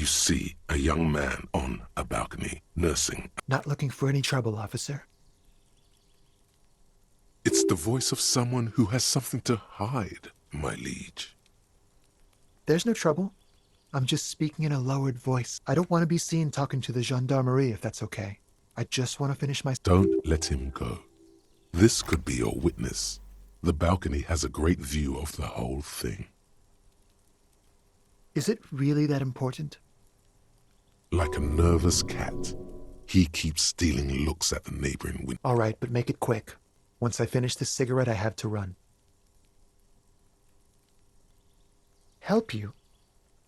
You see a young man on a balcony, nursing. Not looking for any trouble, officer. It's the voice of someone who has something to hide, my liege. There's no trouble. I'm just speaking in a lowered voice. I don't want to be seen talking to the gendarmerie, if that's okay. I just want to finish my... Don't let him go. This could be your witness. The balcony has a great view of the whole thing. Is it really that important? Like a nervous cat, he keeps stealing looks at the neighboring window. All right, but make it quick. Once I finish this cigarette, I have to run. Help you?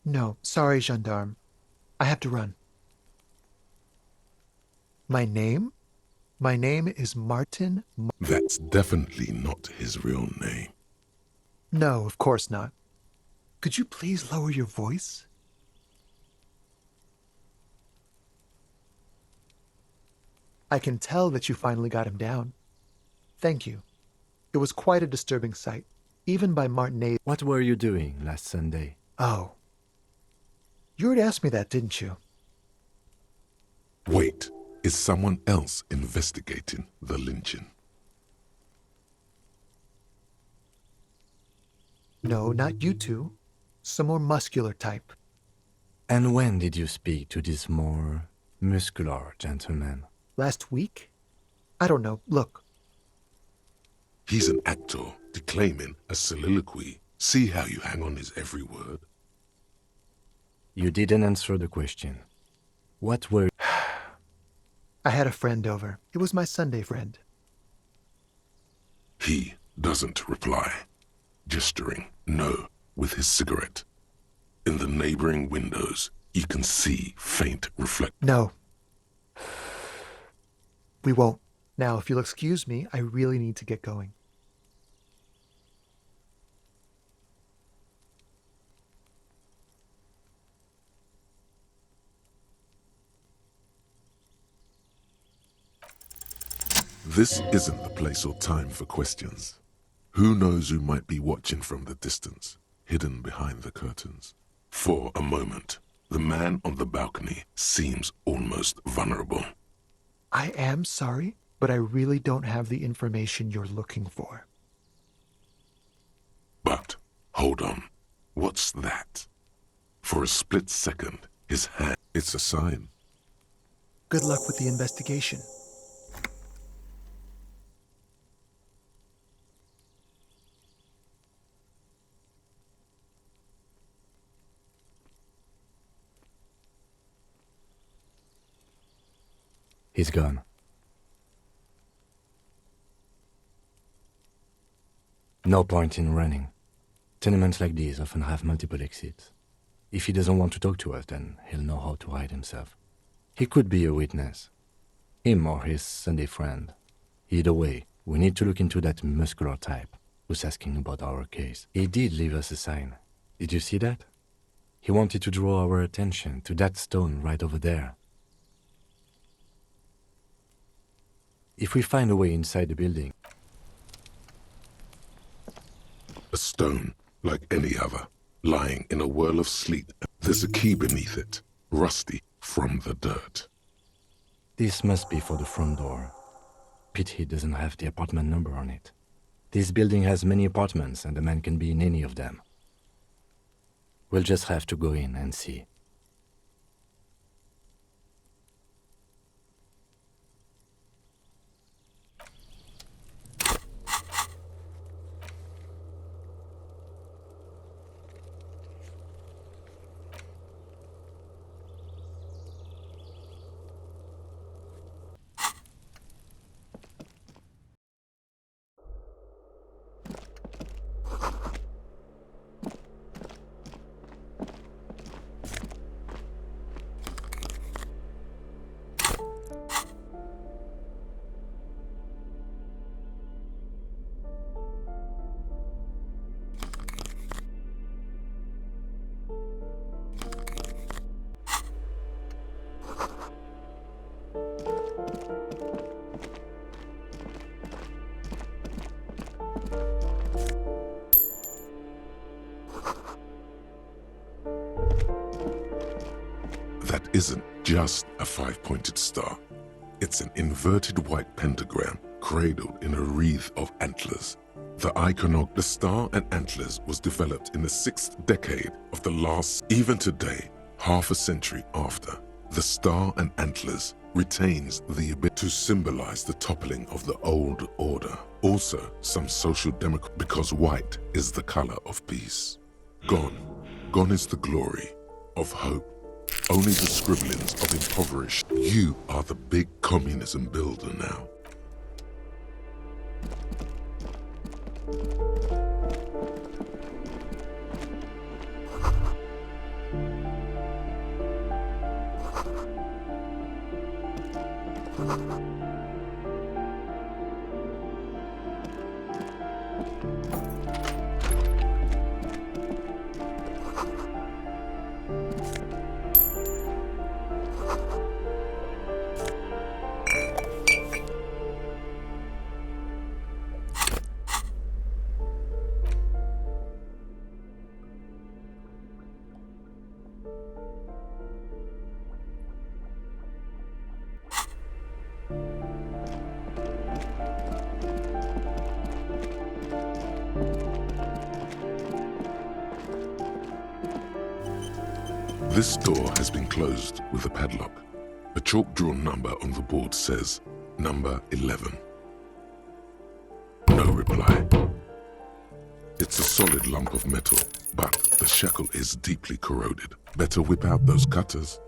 No, sorry, gendarme. I have to run. My name? My name is Martin. That's definitely not his real name. No, of course not. Could you please lower your voice? I can tell that you finally got him down. Thank you. It was quite a disturbing sight, even by Martinez. What were you doing last Sunday? Oh. You already asked me that, didn't you? Wait, is someone else investigating the lynching? No, not you two. Some more muscular type. And when did you speak to this more muscular gentleman? Last week? I don't know. Look. He's an actor declaiming a soliloquy. See how you hang on his every word? You didn't answer the question. What were... I had a friend over. It was my Sunday friend. He doesn't reply, gesturing no with his cigarette. In the neighboring windows, you can see faint reflect. No. We won't. Now, if you'll excuse me, I really need to get going. This isn't the place or time for questions. Who knows who might be watching from the distance, hidden behind the curtains? For a moment, the man on the balcony seems almost vulnerable. I am sorry, but I really don't have the information you're looking for. But, hold on, what's that? For a split second, his hand... It's a sign. Good luck with the investigation. He's gone. No point in running. Tenements like these often have multiple exits. If he doesn't want to talk to us, then he'll know how to hide himself. He could be a witness. Him or his Sunday friend. Either way, we need to look into that muscular type who's asking about our case. He did leave us a sign. Did you see that? He wanted to draw our attention to that stone right over there. If we find a way inside the building... A stone, like any other, lying in a whirl of sleet. There's a key beneath it, rusty from the dirt. This must be for the front door. Pity it doesn't have the apartment number on it. This building has many apartments and the man can be in any of them. We'll just have to go in and see. isn't just a five-pointed star. It's an inverted white pentagram cradled in a wreath of antlers. The star and antlers was developed in the 6th decade of the last. Even today, half a century after, the star and antlers retains the ability to symbolize the toppling of the old order. Also, some social democrat, because white is the color of peace. Gone is the glory of hope. Only the scribblings of impoverished. You are the big communism builder now. This door has been closed with a padlock. A chalk-drawn number on the board says, number 11. No reply. It's a solid lump of metal, but the shackle is deeply corroded. Better whip out those cutters.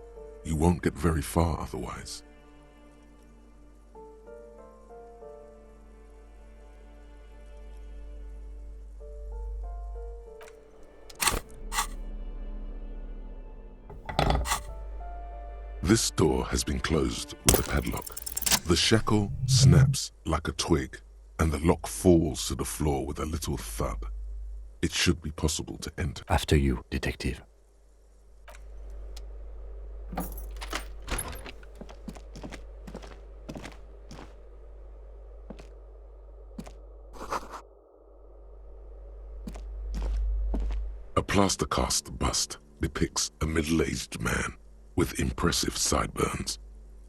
You won't get very far otherwise. This door has been closed with a padlock. The shackle snaps like a twig, and the lock falls to the floor with a little thud. It should be possible to enter. After you, detective. A plaster cast bust depicts a middle-aged man with impressive sideburns.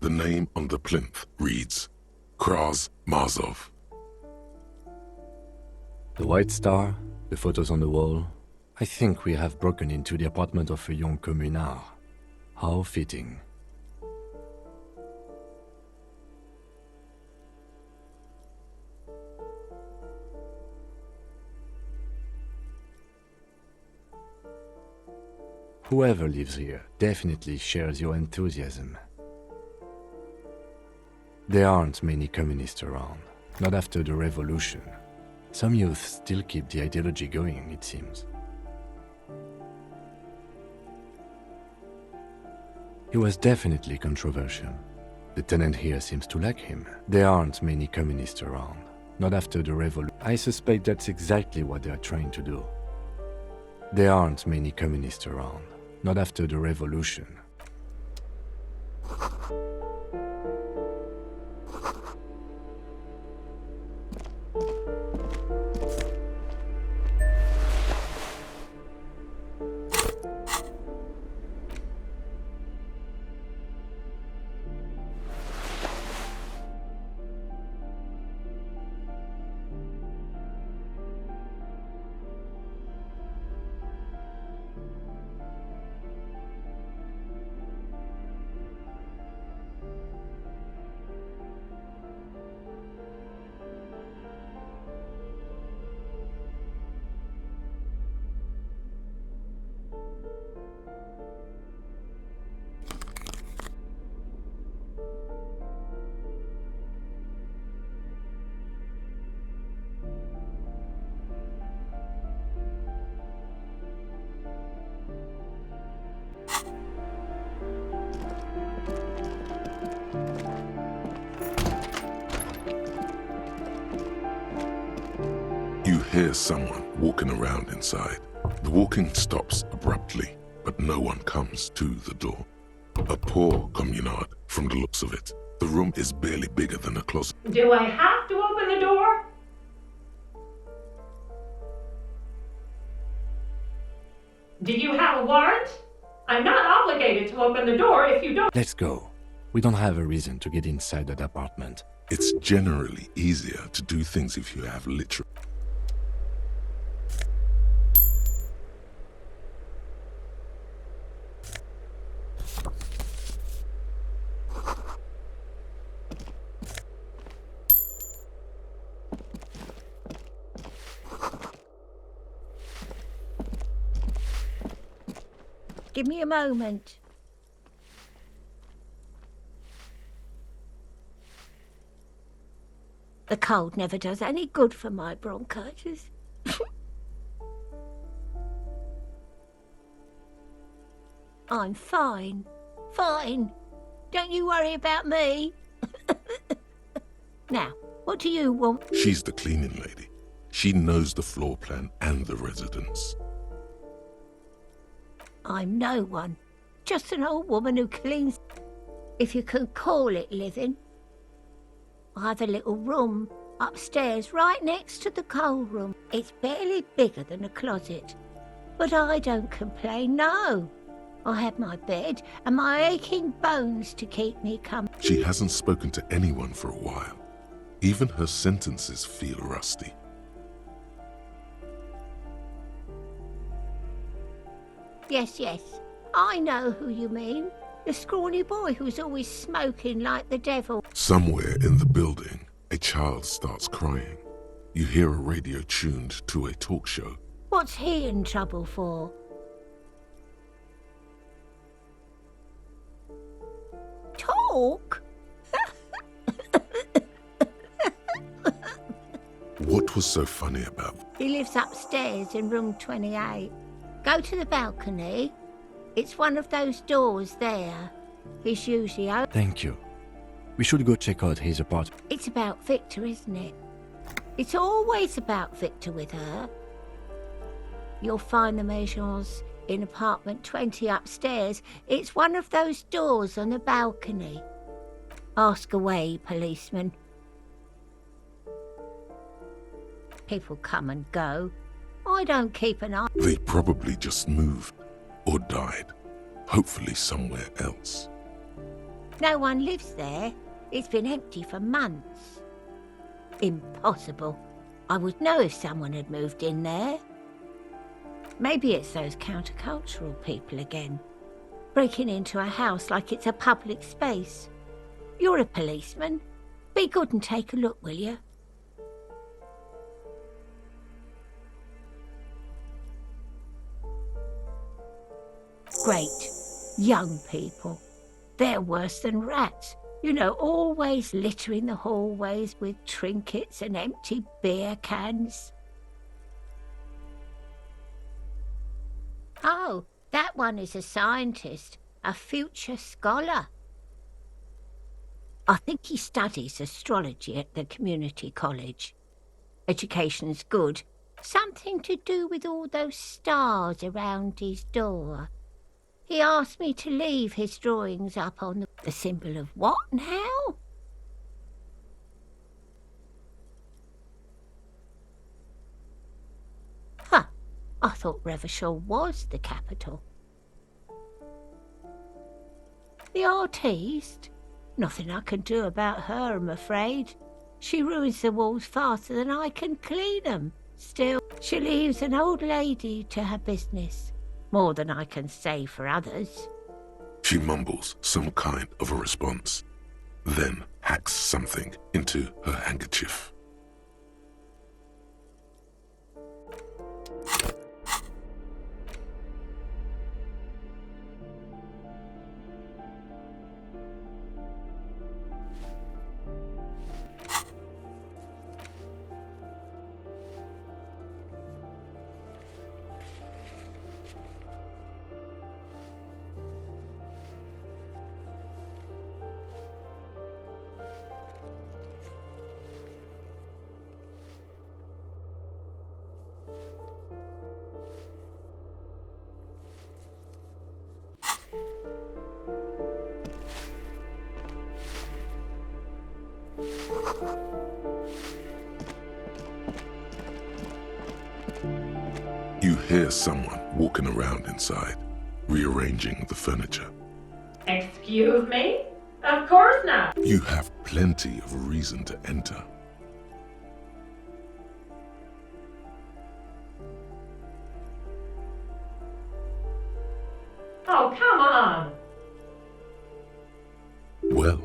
The name on the plinth reads, Kraz Marzov. The white star, the photos on the wall. I think we have broken into the apartment of a young communard. How fitting. Whoever lives here definitely shares your enthusiasm. There aren't many communists around, not after the revolution. Some youth still keep the ideology going, it seems. He was definitely controversial. The tenant here seems to like him. There aren't many communists around, not after the revolution. I suspect that's exactly what they are trying to do. There aren't many communists around, not after the revolution. You hear someone walking around inside. The walking stops abruptly, but no one comes to the door. A poor communard, from the looks of it. The room is barely bigger than a closet. Do I have to open the door? Do you have a warrant? I'm not obligated to open the door if you don't. Let's go. We don't have a reason to get inside that apartment. It's generally easier to do things if you have literal. Give me a moment. The cold never does any good for my bronchitis. I'm fine. Fine. Don't you worry about me. Now, what do you want? She's the cleaning lady. She knows the floor plan and the residence. I'm no one. Just an old woman who cleans. If you can call it living. I have a little room upstairs right next to the coal room. It's barely bigger than a closet. But I don't complain, no. I have my bed and my aching bones to keep me company. She hasn't spoken to anyone for a while. Even her sentences feel rusty. Yes, yes. I know who you mean. The scrawny boy who's always smoking like the devil. Somewhere in the building, a child starts crying. You hear a radio tuned to a talk show. What's he in trouble for? Talk? What was so funny about it? He lives upstairs in room 28. Go to the balcony. It's one of those doors there. He's usually open. Thank you. We should go check out his apartment. It's about Victor, isn't it? It's always about Victor with her. You'll find the Maisons in apartment 20 upstairs. It's one of those doors on the balcony. Ask away, policeman. People come and go. I don't keep an eye. They probably just moved or died, hopefully somewhere else. No one lives there. It's been empty for months. Impossible. I would know if someone had moved in there. Maybe it's those countercultural people again, breaking into a house like it's a public space. You're a policeman. Be good and take a look, will you? Great. Young people. They're worse than rats. You know, always littering the hallways with trinkets and empty beer cans. Oh, that one is a scientist, a future scholar. I think he studies astrology at the community college. Education's good. Something to do with all those stars around his door. He asked me to leave his drawings up on the symbol of what and how? Huh, I thought Revachol was the capital. The artiste? Nothing I can do about her, I'm afraid. She ruins the walls faster than I can clean them. Still, she leaves an old lady to her business. More than I can say for others. She mumbles some kind of a response, then hacks something into her handkerchief. You hear someone walking around inside. rearranging the furniture. Excuse me? Of course not. You have plenty of reason to enter. Oh, come on. Well,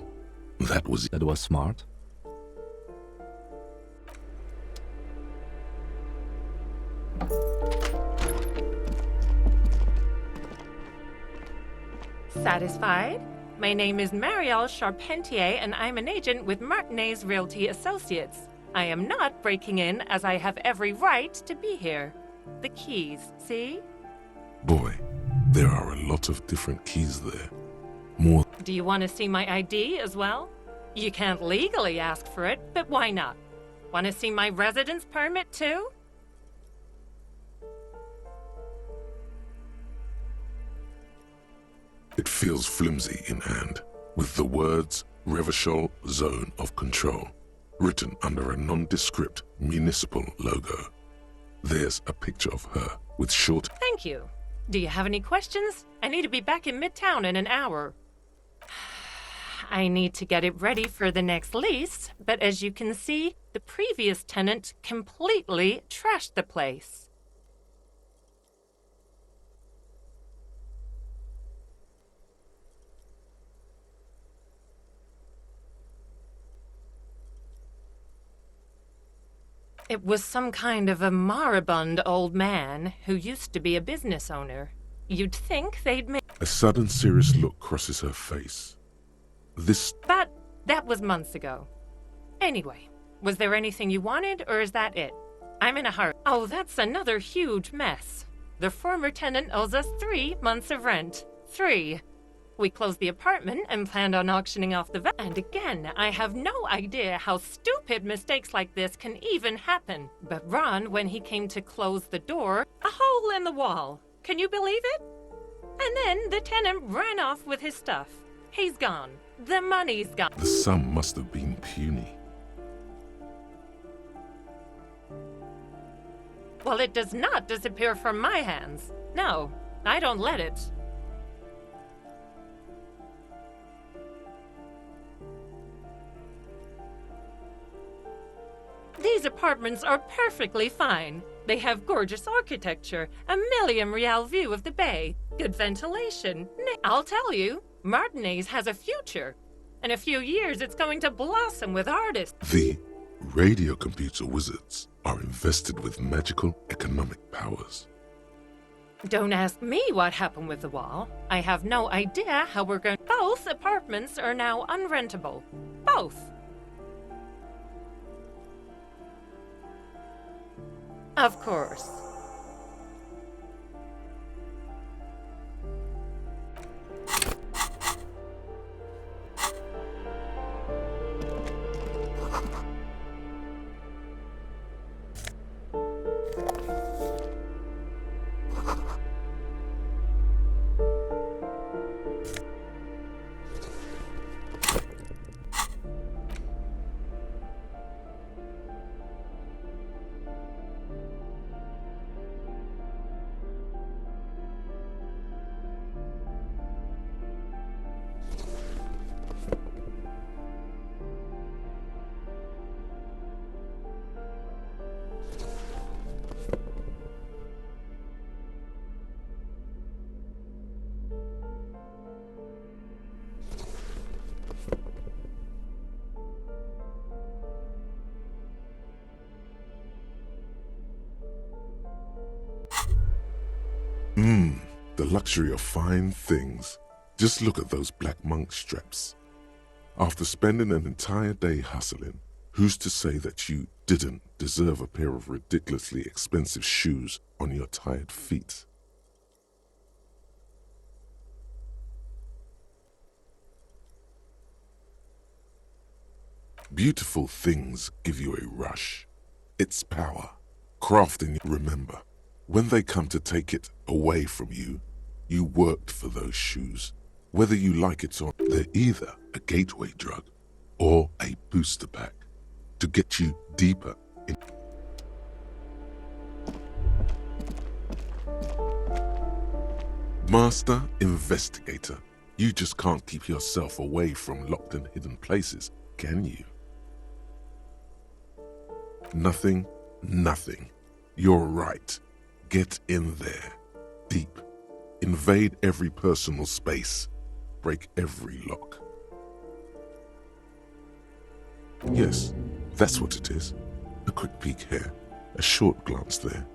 that was That was smart. Satisfied? My name is Marielle Charpentier, and I'm an agent with Martinez Realty Associates. I am not breaking in, as I have every right to be here. The keys, see? Boy, there are a lot of different keys there. More. Do you want to see my ID as well? You can't legally ask for it, but why not? Want to see my residence permit too? It feels flimsy in hand, with the words Revachol Zone of Control written under a nondescript municipal logo. There's a picture of her with short. Thank you. Do you have any questions? I need to be back in Midtown in an hour. I need to get it ready for the next lease, but as you can see, the previous tenant completely trashed the place. It was some kind of a moribund old man who used to be a business owner. You'd think they'd make... A sudden serious look crosses her face. But that was months ago. Anyway, was there anything you wanted, or is that it? I'm in a hurry. Oh, that's another huge mess. The former tenant owes us 3 months of rent. 3. We closed the apartment and planned on auctioning off the And again, I have no idea how stupid mistakes like this can even happen. But Ron, when he came to close the door, a hole in the wall. Can you believe it? And then the tenant ran off with his stuff. He's gone. The money's gone. The sum must have been puny. Well, it does not disappear from my hands. No, I don't let it. These apartments are perfectly fine. They have gorgeous architecture, a million-real view of the bay, good ventilation. I'll tell you, Martinez has a future. In a few years, it's going to blossom with artists. The radio computer wizards are invested with magical economic powers. Don't ask me what happened with the wall. I have no idea how we're going... Both apartments are now unrentable. Both. Of course. The luxury of fine things. Just look at those black monk straps. After spending an entire day hustling, who's to say that you didn't deserve a pair of ridiculously expensive shoes on your tired feet? Beautiful things give you a rush. It's power. Crafting, remember, when they come to take it away from you, you worked for those shoes. Whether you like it or not, they're either a gateway drug or a booster pack to get you deeper in. Master Investigator, you just can't keep yourself away from locked and hidden places, can you? Nothing. You're right. Get in there. Deep. Invade every personal space. Break every lock. Yes, that's what it is. A quick peek here. A short glance there.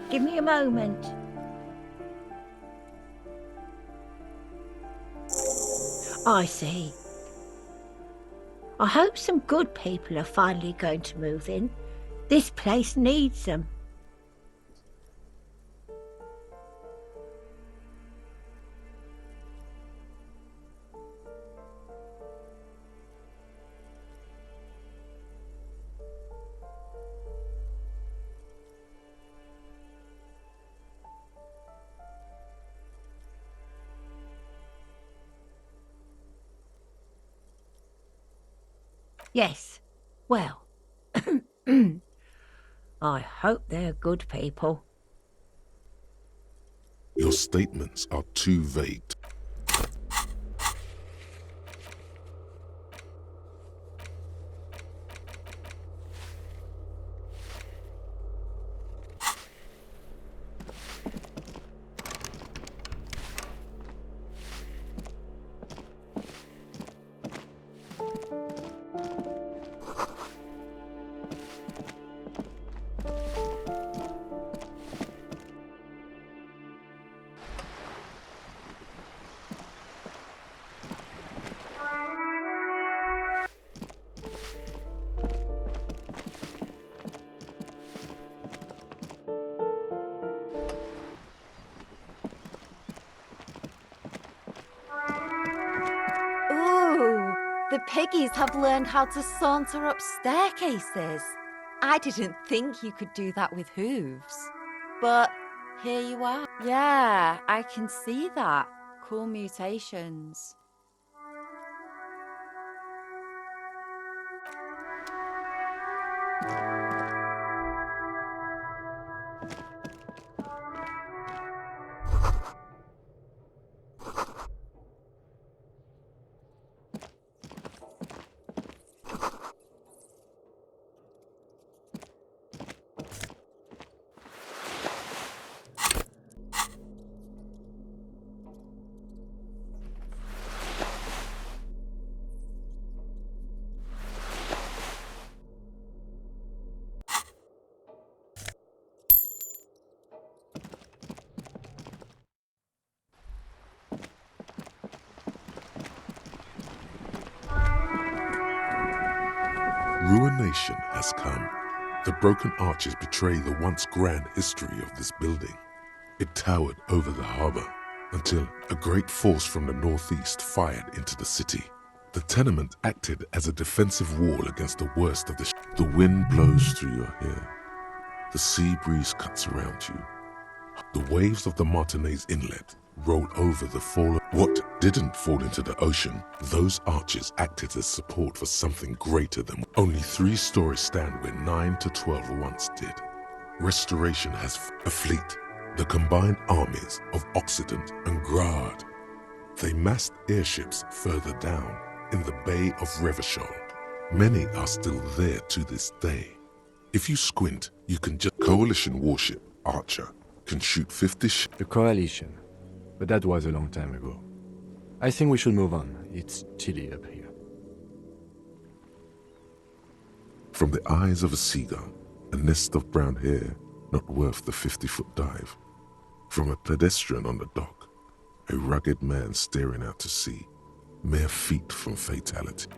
Give me a moment. I see. I hope some good people are finally going to move in. This place needs them. Yes, well, I hope they're good people. Your statements are too vague. The piggies have learned how to saunter up staircases. I didn't think you could do that with hooves. But here you are. Yeah, I can see that. Cool mutations. Ruination has come. The broken arches betray the once grand history of this building. It towered over the harbor until a great force from the northeast fired into the city. The tenement acted as a defensive wall against the worst of the wind blows through your hair. The sea breeze cuts around you. The waves of the Martinez Inlet roll over the fallen. What didn't fall into the ocean, those arches acted as support for something greater than only 3 stories stand where 9 to 12 once did. Restoration has a fleet, the combined armies of Occident and Grad. They massed airships further down in the Bay of Revachol. Many are still there to this day. If you squint, you can just... Coalition warship Archer can shoot 50 The Coalition. But that was a long time ago. I think we should move on. It's chilly up here. From the eyes of a seagull, a nest of brown hair, not worth the 50-foot dive. From a pedestrian on the dock, a rugged man staring out to sea, mere feet from fatality.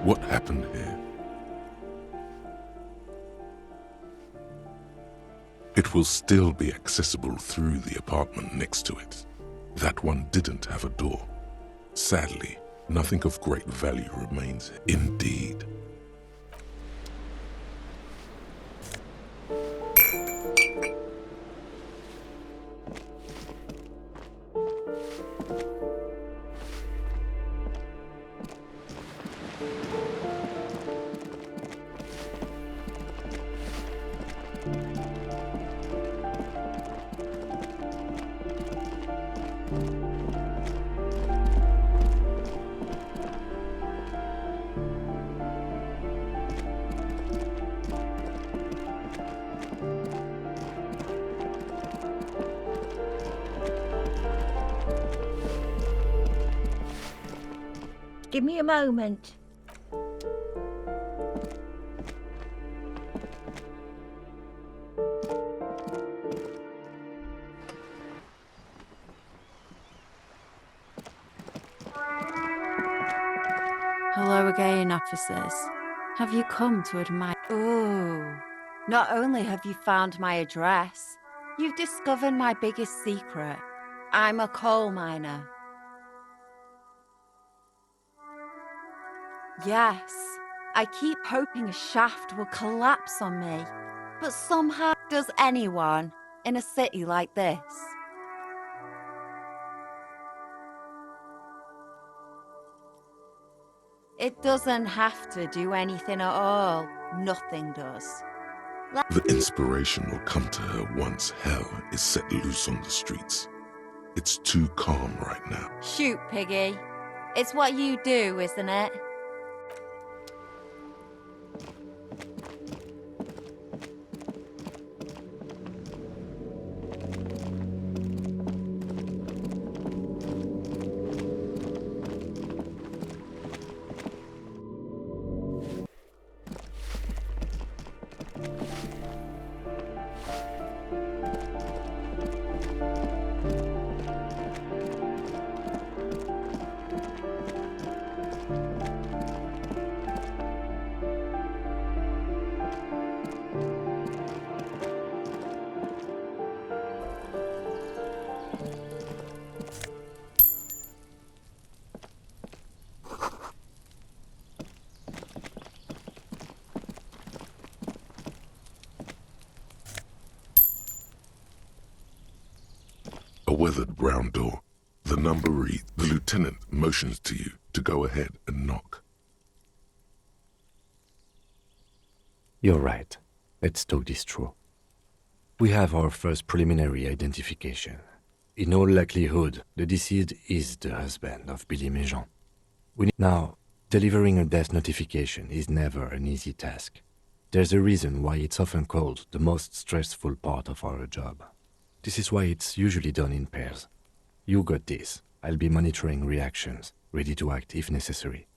What happened here? It will still be accessible through the apartment next to it. That one didn't have a door. Sadly, nothing of great value remains indeed. Give me a moment. Hello again, officers. Have you come to admire? Oh, not only have you found my address, you've discovered my biggest secret. I'm a coal miner. Yes, I keep hoping a shaft will collapse on me, but somehow does anyone in a city like this? It doesn't have to do anything at all. Nothing does. The inspiration will come to her once hell is set loose on the streets. It's too calm right now. Shoot, Piggy. It's what you do, isn't it? A weathered brown door. The number reads. The lieutenant motions to you to go ahead and knock. You're right. Let's talk this through. We have our first preliminary identification. In all likelihood, the deceased is the husband of Billy Méjean. Now, delivering a death notification is never an easy task. There's a reason why it's often called the most stressful part of our job. This is why it's usually done in pairs. You got this. I'll be monitoring reactions, ready to act if necessary.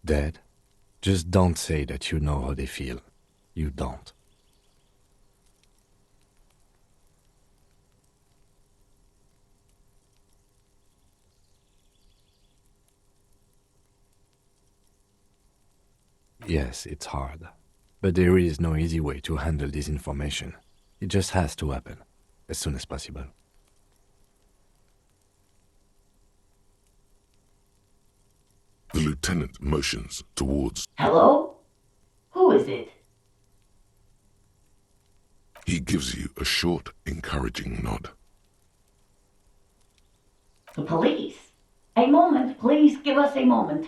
Dad, just don't say that you know how they feel. You don't. Yes, it's hard. But there is no easy way to handle this information. It just has to happen, as soon as possible. The lieutenant motions towards. Hello? Who is it? He gives you a short, encouraging nod. The police. A moment, please give us a moment.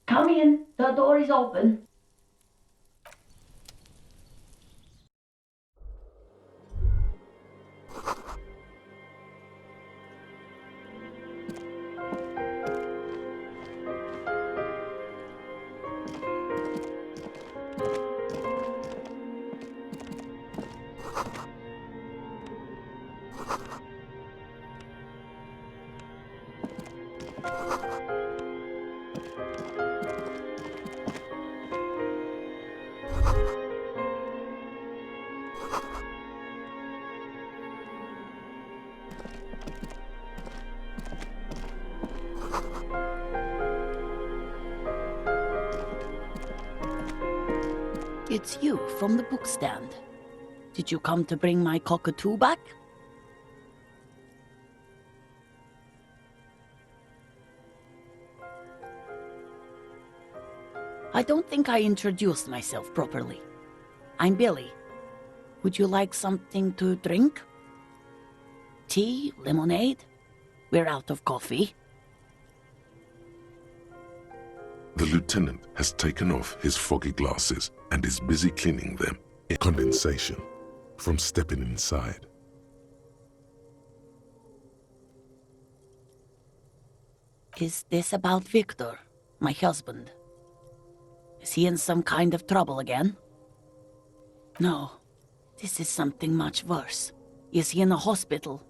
Come in, the door is open. It's you from the bookstand. Did you come to bring my cockatoo back? I don't think I introduced myself properly. I'm Billy. Would you like something to drink? Tea? Lemonade? We're out of coffee. The lieutenant has taken off his foggy glasses and is busy cleaning them in condensation from stepping inside. Is this about Victor, my husband? Is he in some kind of trouble again? No, this is something much worse. Is he in a hospital?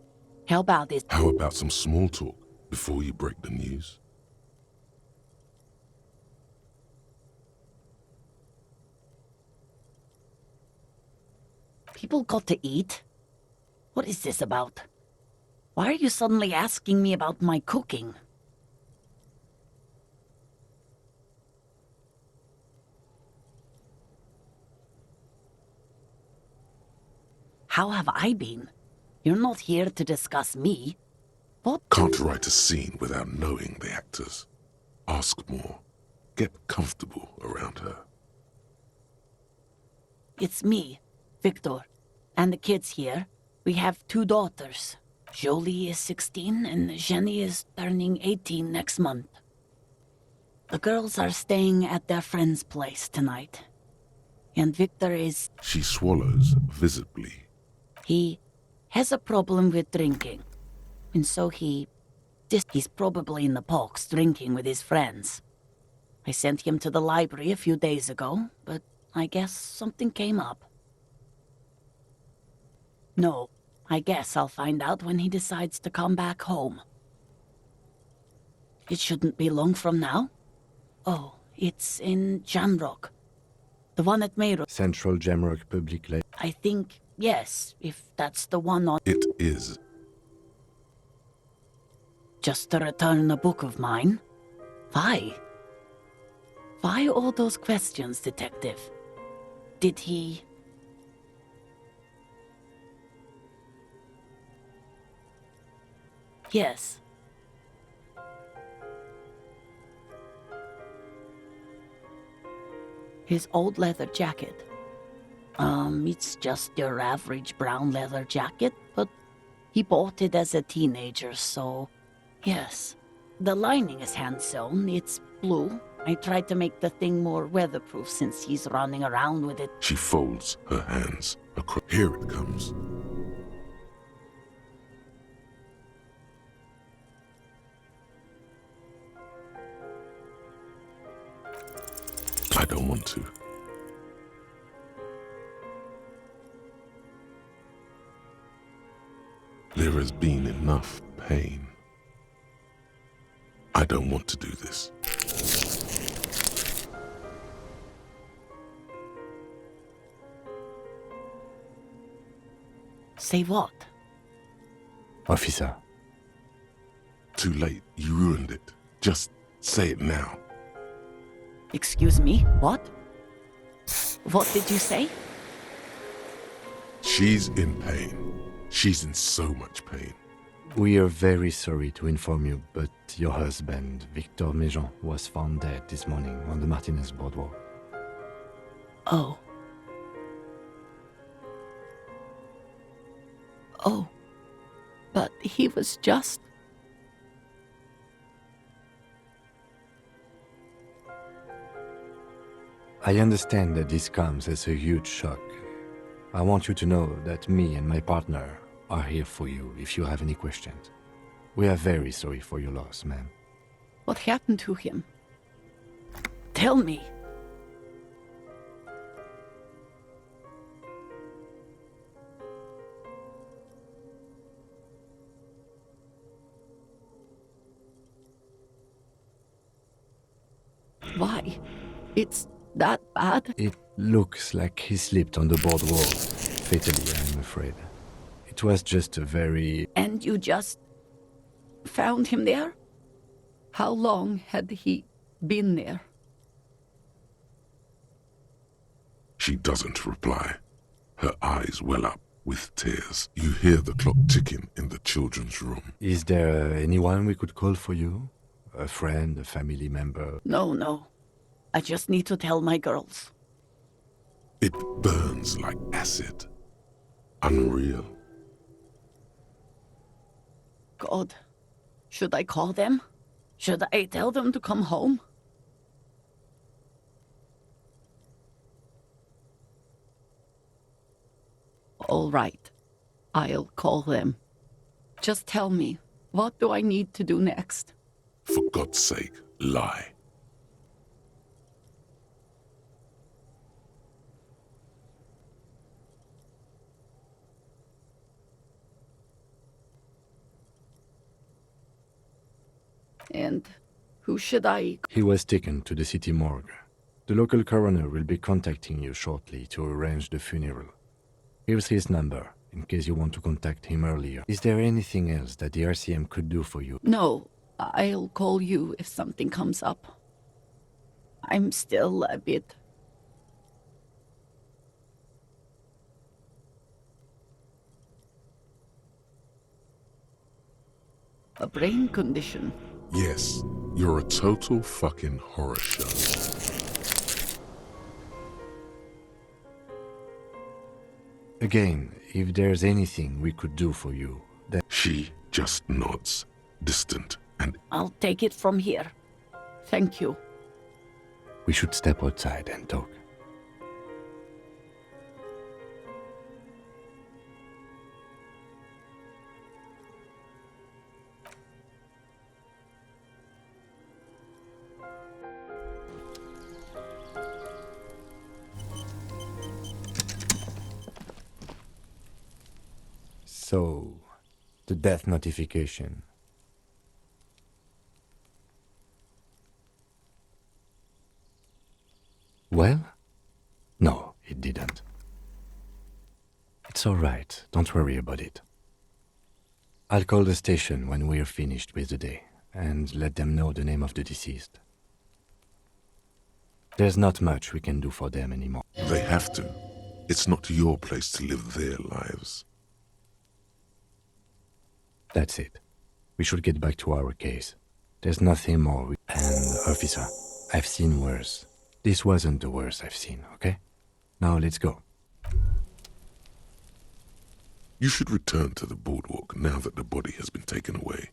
How bad is... How about some small talk before you break the news? People got to eat? What is this about? Why are you suddenly asking me about my cooking? How have I been? You're not here to discuss me. What? Can't write a scene without knowing the actors. Ask more. Get comfortable around her. It's me, Victor, and the kids here. We have 2 daughters. Jolie is 16 and Jenny is turning 18 next month. The girls are staying at their friend's place tonight. And Victor is... She swallows visibly. He has a problem with drinking. And so he's probably in the parks drinking with his friends. I sent him to the library a few days ago, but I guess something came up. No, I guess I'll find out when he decides to come back home. It shouldn't be long from now. Oh, it's in Jamrock. The one at Mayro. Central Jamrock Public Library. I think, yes, if that's the one on... It is. Just to return a book of mine? Why? Why all those questions, Detective? Did he... Yes. His old leather jacket. It's just your average brown leather jacket, but he bought it as a teenager, so... Yes. The lining is hand-sewn, it's blue. I tried to make the thing more weatherproof since he's running around with it. She folds her hands across. Here it comes. I don't want to. There has been enough pain. I don't want to do this. Say what? Officer, Too late. You ruined it. Just say it now. Excuse me? What? What did you say? She's in pain. She's in so much pain. we are very sorry to inform you, but your husband, Victor Méjean, was found dead this morning on the Martinez boardwalk. Oh. Oh. But he was just... I understand that this comes as a huge shock. I want you to know that me and my partner are here for you if you have any questions. We are very sorry for your loss, ma'am. What happened to him? Tell me. Why? It's that bad? It looks like he slipped on the boardwalk. Fatally, I'm afraid. It was just a very... And you just found him there? How long had he been there? She doesn't reply. Her eyes well up with tears. You hear the clock ticking in the children's room. Is there anyone we could call for you? A friend, a family member? No. I just need to tell my girls. It burns like acid. Unreal. God, should I call them? Should I tell them to come home? All right, I'll call them. Just tell me, what do I need to do next? For God's sake, lie. And who should I... He was taken to the city morgue. The local coroner will be contacting you shortly to arrange the funeral. Here's his number, in case you want to contact him earlier. Is there anything else that the RCM could do for you? No, I'll call you if something comes up. I'm still a bit... A brain condition. Yes, you're a total fucking horror show. Again, if there's anything we could do for you, then... She just nods, distant and... I'll take it from here. Thank you. We should step outside and talk. So, the death notification. Well? No, it didn't. It's all right. Don't worry about it. I'll call the station when we're finished with the day and let them know the name of the deceased. There's not much we can do for them anymore. They have to. It's not your place to live their lives. That's it. We should get back to our case. There's nothing more we... And, officer, I've seen worse. This wasn't the worst I've seen, okay? Now let's go. You should return to the boardwalk now that the body has been taken away.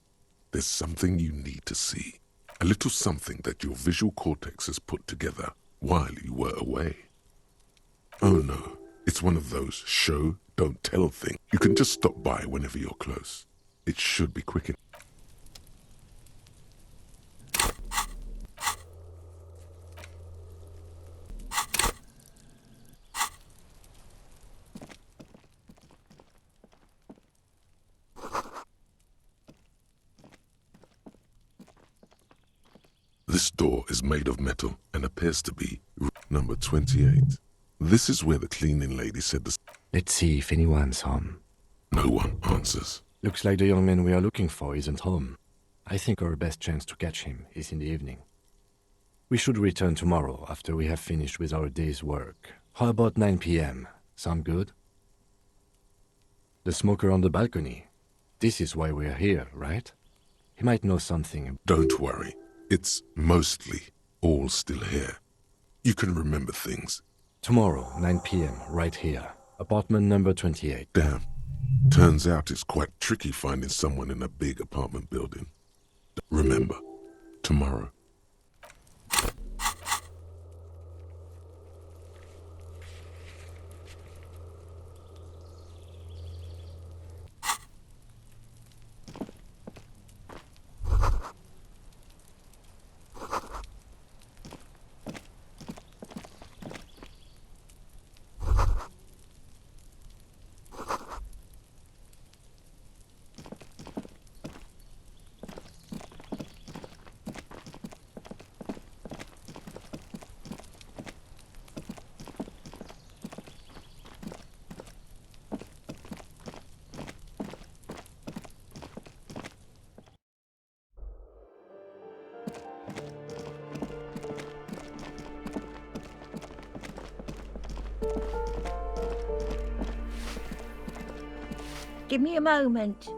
There's something you need to see. A little something that your visual cortex has put together while you were away. Oh no, it's one of those show, don't tell things. You can just stop by whenever you're close. It should be quick enough. This door is made of metal and appears to be number 28. This is where the cleaning lady said this. Let's see if anyone's home. No one answers. Looks like the young man we are looking for isn't home. I think our best chance to catch him is in the evening. We should return tomorrow after we have finished with our day's work. How about 9 p.m.? Sound good? The smoker on the balcony. This is why we're here, right? He might know something. Don't worry. It's mostly all still here. You can remember things. Tomorrow, 9 p.m., right here. Apartment number 28. Damn. Turns out it's quite tricky finding someone in a big apartment building. Remember, tomorrow. Give me a moment.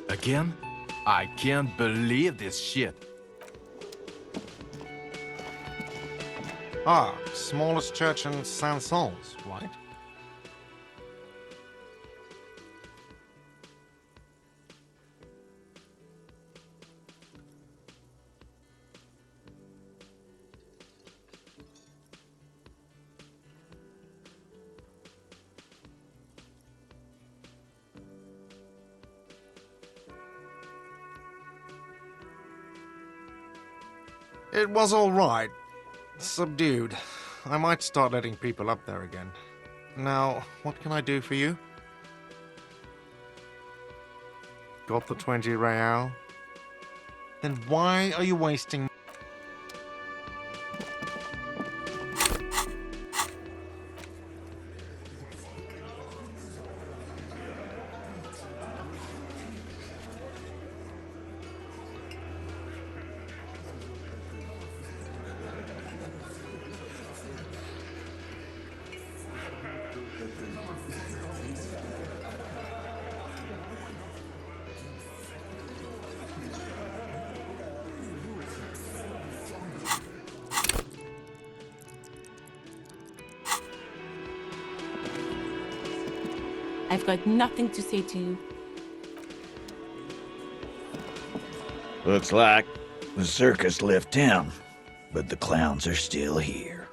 Again? I can't believe this shit. Ah, smallest church in Saint-Saëns, right? It was all right. Subdued. I might start letting people up there again. Now, what can I do for you? Got the 20 real? Then why are you wasting... I've got nothing to say to you. Looks like the circus left town, but the clowns are still here.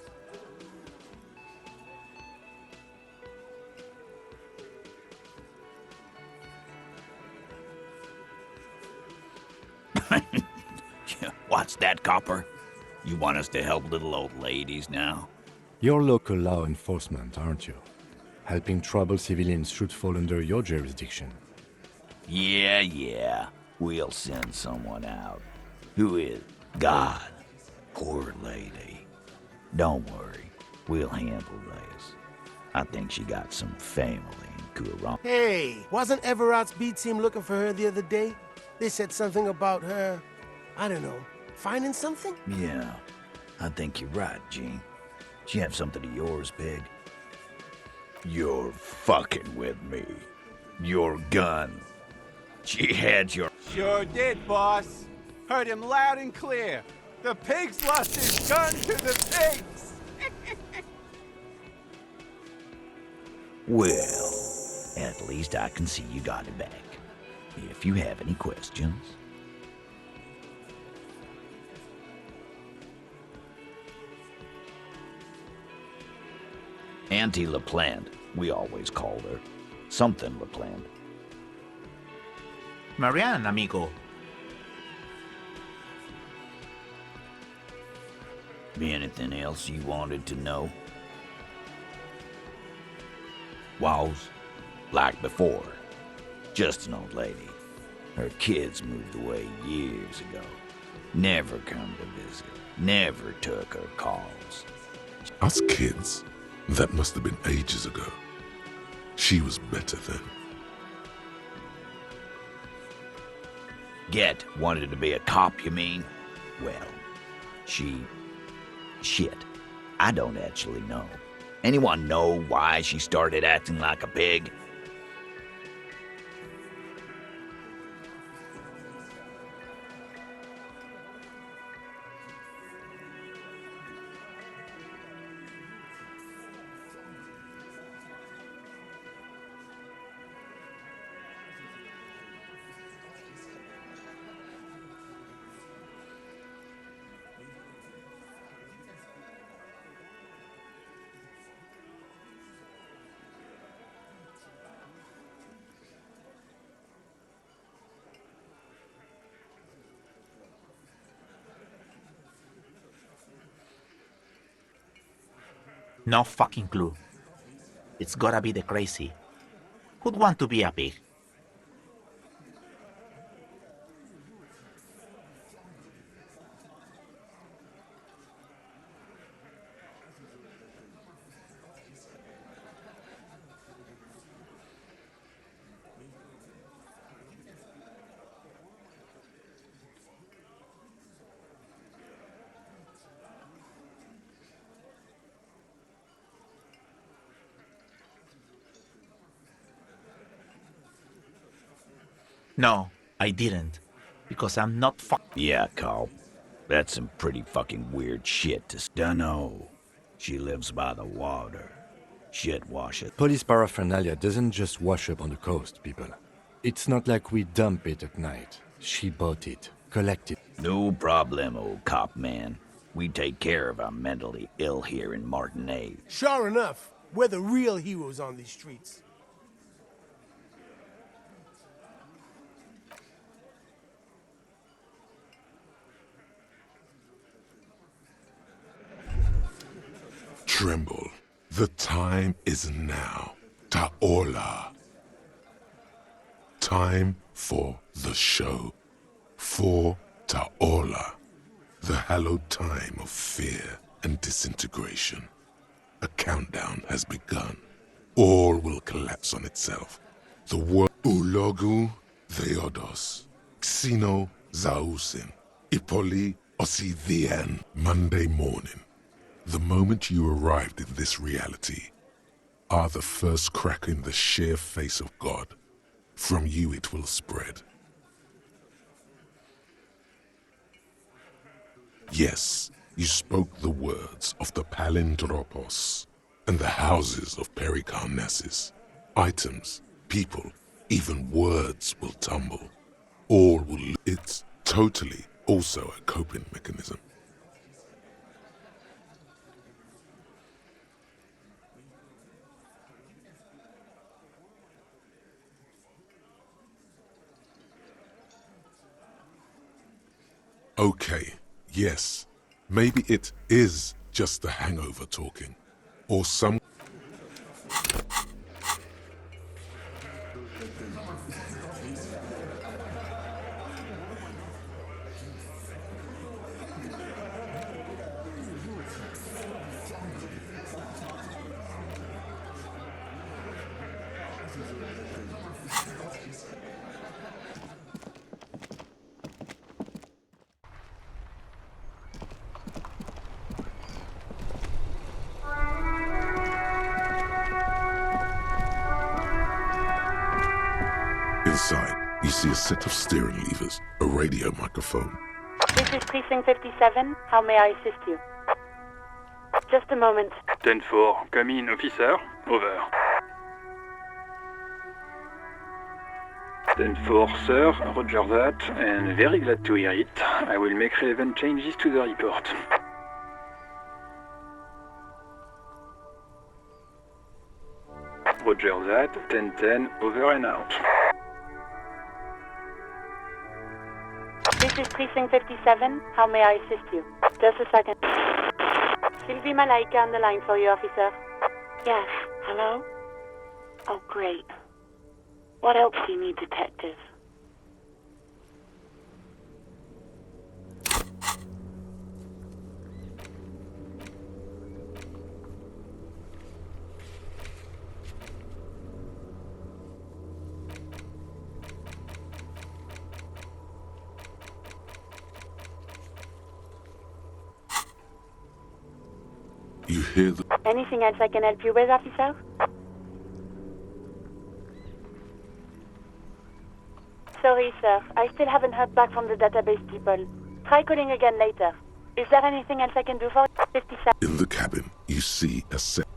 What's that, Copper? You want us to help little old ladies now? You're local law enforcement, aren't you? Helping troubled civilians should fall under your jurisdiction. Yeah. We'll send someone out. Who is God? Poor lady. Don't worry, we'll handle this. I think she got some family in Kuran. Hey, wasn't Everard's B team looking for her the other day? They said something about her, I don't know, finding something? Yeah, I think you're right, Gene. She have something of yours, Pig. You're fucking with me. Your gun. She had your... Sure did, boss. Heard him loud and clear. The pig's lost his gun to the pigs. Well, at least I can see you got it back. If you have any questions... Auntie LaPlante, we always called her. Something LaPlante. Marianne, amigo. Be anything else you wanted to know? Was, like before, just an old lady. Her kids moved away years ago. Never come to visit. Never took her calls. Us kids? That must have been ages ago. She was better then. Get wanted to be a cop, you mean? Well, shit. I don't actually know. Anyone know why she started acting like a pig? No fucking clue. It's gotta be the crazy. Who'd want to be a pig? No, I didn't. Because I'm not Yeah, Carl. That's some pretty fucking weird shit to... Dunno. She lives by the water. Shit washes. Police paraphernalia doesn't just wash up on the coast, people. It's not like we dump it at night. She bought it, collected. No problemo, cop man. We take care of our mentally ill here in Martinez. Sure enough, we're the real heroes on these streets. Tremble. The time is now. Ta'ola. Time for the show. For Ta'ola. The hallowed time of fear and disintegration. A countdown has begun. All will collapse on itself. The world Ulogu Theodos. Xeno Zausin. Ipoli Osithian. Monday morning. The moment you arrived in this reality are the first crack in the sheer face of God. From you it will spread. Yes, you spoke the words of the Palindropos and the houses of Pericarnassus. Items, people, even words will tumble. All will... It's totally also a coping mechanism. Okay, yes, maybe it is just the hangover talking, or some... Inside, you see a set of steering levers, a radio microphone. This is Precinct 57. How may I assist you? Just a moment. 10-4, come in, officer. Over. 10-4, sir. Roger that, and very glad to hear it. I will make relevant changes to the report. Roger that, 10-10, over and out. This is Precinct 57. How may I assist you? Just a second. Sylvie Malaika on the line for you, officer. Yes, hello? Oh, great. What else do you need, detective? You hear the... Anything else I can help you with, officer? Sorry, sir. I still haven't heard back from the database people. Try calling again later. Is there anything else I can do for you? 57. In the cabin, you see a set...